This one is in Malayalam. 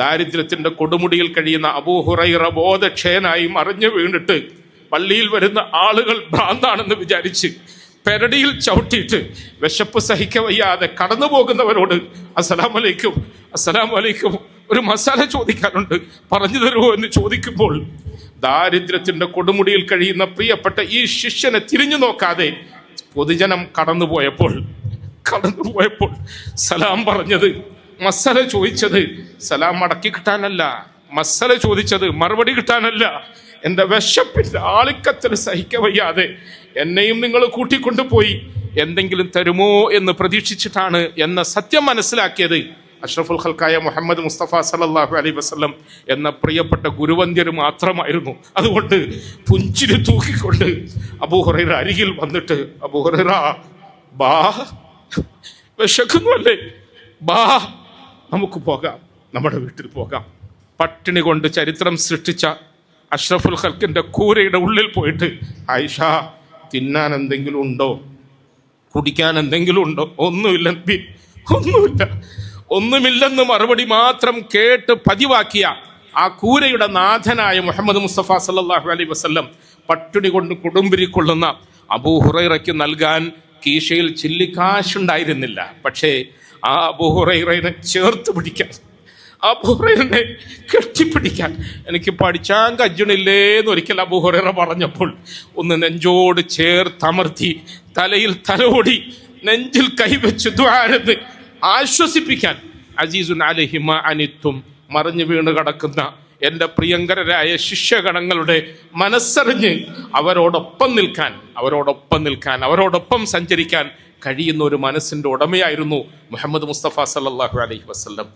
ദാരിദ്ര്യത്തിന്റെ കൊടുമുടിയിൽ കഴിയുന്ന അബൂ ഹുറൈറ ബോധക്ഷയനായി മറിഞ്ഞു വീണിട്ട് പള്ളിയിൽ വരുന്ന ആളുകൾ ഭ്രാന്താണെന്ന് വിചാരിച്ച് പെരടിയിൽ ചവിട്ടിയിട്ട് വിശപ്പ് സഹിക്കവയ്യാതെ കടന്നു പോകുന്നവരോട് അസ്സലാമു അലൈക്കും, അസ്സലാമു അലൈക്കും, ഒരു മസാല ചോദിക്കാനുണ്ട്, പറഞ്ഞു തരുമോ എന്ന് ചോദിക്കുമ്പോൾ ദാരിദ്ര്യത്തിന്റെ കൊടുമുടിയിൽ കഴിയുന്ന പ്രിയപ്പെട്ട ഈ ശിഷ്യനെ തിരിഞ്ഞു നോക്കാതെ പൊതുജനം കടന്നുപോയപ്പോൾ സലാം പറഞ്ഞത്, മസാല ചോദിച്ചത് സലാം മടക്കി കിട്ടാനല്ല, മസാല ചോദിച്ചത് മറുപടി കിട്ടാനല്ല, എൻ്റെ വിശപ്പിന്റെ ആളിക്കത്തിൽ സഹിക്കവയ്യാതെ എന്നെയും നിങ്ങൾ കൂട്ടിക്കൊണ്ടുപോയി എന്തെങ്കിലും തരുമോ എന്ന് പ്രതീക്ഷിച്ചിട്ടാണ് എന്ന സത്യം മനസ്സിലാക്കിയത് അഷ്റഫുൽ ഖൽക്കായ മുഹമ്മദ് മുസ്തഫ സല്ലല്ലാഹു അലൈഹി വസല്ലം എന്ന പ്രിയപ്പെട്ട ഗുരുവന്ദ്യര് മാത്രമായിരുന്നു. അതുകൊണ്ട് പുഞ്ചിരി തൂക്കിക്കൊണ്ട് അബൂ ഹുറൈറ അരികിൽ വന്നിട്ട്, അബൂ ഹുറൈറ ബാ, വിശക്കുന്നുവല്ലേ, ബാ നമുക്ക് പോകാം, നമ്മുടെ വീട്ടിൽ പോകാം. പട്ടിണി കൊണ്ട് ചരിത്രം സൃഷ്ടിച്ച അഷ്റഫുൽ ഖൽക്കിന്റെ കൂരയുടെ ഉള്ളിൽ പോയിട്ട്, ആയിഷ തിന്നാൻ എന്തെങ്കിലും ഉണ്ടോ, കുടിക്കാൻ എന്തെങ്കിലും ഉണ്ടോ? ഒന്നുമില്ല നബി, ഒന്നുമില്ലെന്ന് മറുപടി മാത്രം കേട്ട് പതിവാക്കിയ ആ കൂരയുടെ നാഥനായ മുഹമ്മദ് മുസ്തഫ സല്ലല്ലാഹു അലൈഹി വസല്ലം പട്ടിണി കൊണ്ട് കൊടുമ്പിരിക്കൊള്ളുന്ന അബൂ ഹുറൈറയ്ക്ക് നൽകാൻ കീശയിൽ ചില്ലിക്കാശുണ്ടായിരുന്നില്ല. പക്ഷേ ആ അബൂ ഹുറൈറയെ ചേർത്ത് പിടിക്കാൻ, അബൂ ഹുറൈറയെ കെട്ടിപ്പിടിക്കാൻ എനിക്ക് പഠിച്ചാൻ കജ്ജണില്ലേന്ന് ഒരിക്കൽ അബൂ ഹുറൈറ പറഞ്ഞപ്പോൾ ഒന്ന് നെഞ്ചോട് ചേർത്തമർത്തി തലയിൽ തലോടി നെഞ്ചിൽ കൈവച്ച് ദുആരന്ന് ആശ്വസിപ്പിക്കാൻ, അസീസുൻ അലൈഹി മാ അനിത്തും, മറിഞ്ഞു വീണ് കിടക്കുന്ന എൻ്റെ പ്രിയങ്കരരായ ശിഷ്യഗണങ്ങളുടെ മനസ്സറിഞ്ഞ് അവരോടൊപ്പം നിൽക്കാൻ, അവരോടൊപ്പം സഞ്ചരിക്കാൻ കഴിയുന്ന ഒരു മനസ്സിൻ്റെ ഉടമയായിരുന്നു മുഹമ്മദ് മുസ്തഫ സല്ലല്ലാഹു അലൈഹി വസല്ലം.